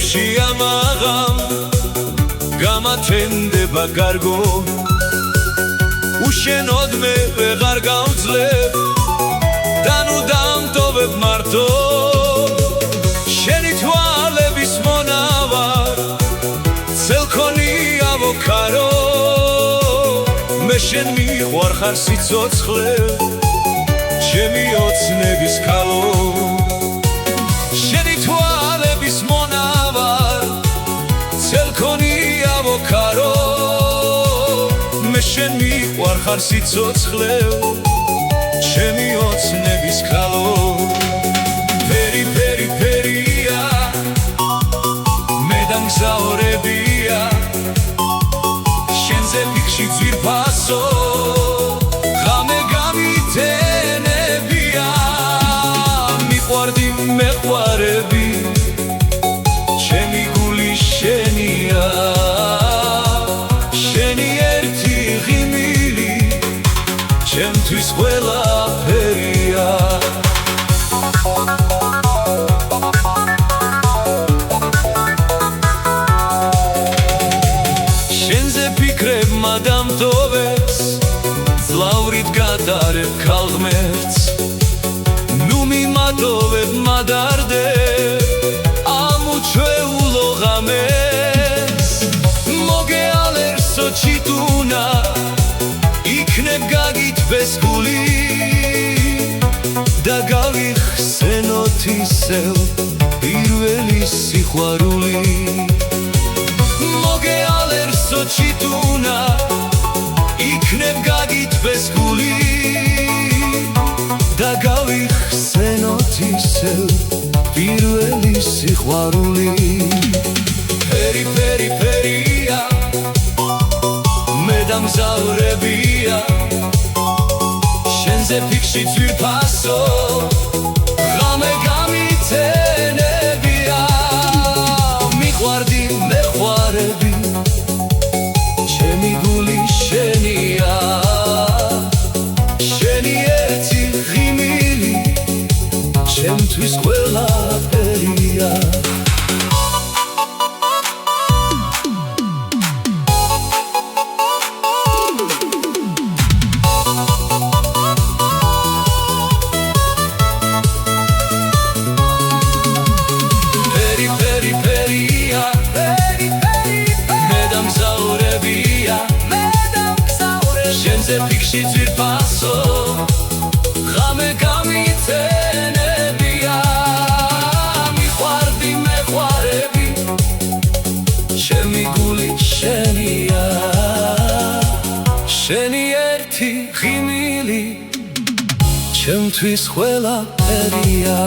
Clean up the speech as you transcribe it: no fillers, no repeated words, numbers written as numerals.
შეამაღამ გამათენდება კარგო უშენოდ მე ვეღარ გავძლებ და ნუ დამტოვებ მარტო შენი თვალების მონავარ ცელქონია ვოქარო მე შენ მიყვარხარ სიცოცხლე ჩემი ოცნების ქალო შენი თვალების მონავარ ცელქონია ვოქარო მე შენ მიყვარხარ სიცოცხლე ჩემი ოცნების ქალო ფერი ფერი ფერია მე დამგზავრებია შენზე ფიქში ძვირფასო ღამე გამიტენებია მიყვარდი მეყვარები ჩემი გული შენია შენი ერთი ღიმილი ჩემთვის ყველაფერია შენზე ფიქრებმა დამტოვებს ძლავრით გადარებ ქალღმერთს ნუ მიმატოვებ მადარდებ ამუჩვეულო ღამეს მოგეალერსო ჩიტუნა იქნებ გაგითბეს გული და გავიხსენოთ ისევ პირველი სიყვარული მოგეალერსო ჩიტუნა იქნებ გაგითბეს გული და გავიხსენოთ ისევ პირველი სიყვარული ფერი ფერი ფერია მე დამგზავრებია შენზე ფიქში ძვირფასო ღამე გამიტენებია მიყვარდი მეყვარები ჩემი გული შენია შენი ერთი ღიმილი ჩემთვის ყველაფერია შენზე ფიქში ძვირფასო ღამე გამიტენებია მიყვარდი მეყვარები ჩემი გული შენია შენი ერთი ღიმილი ჩემთვის ყველაფერია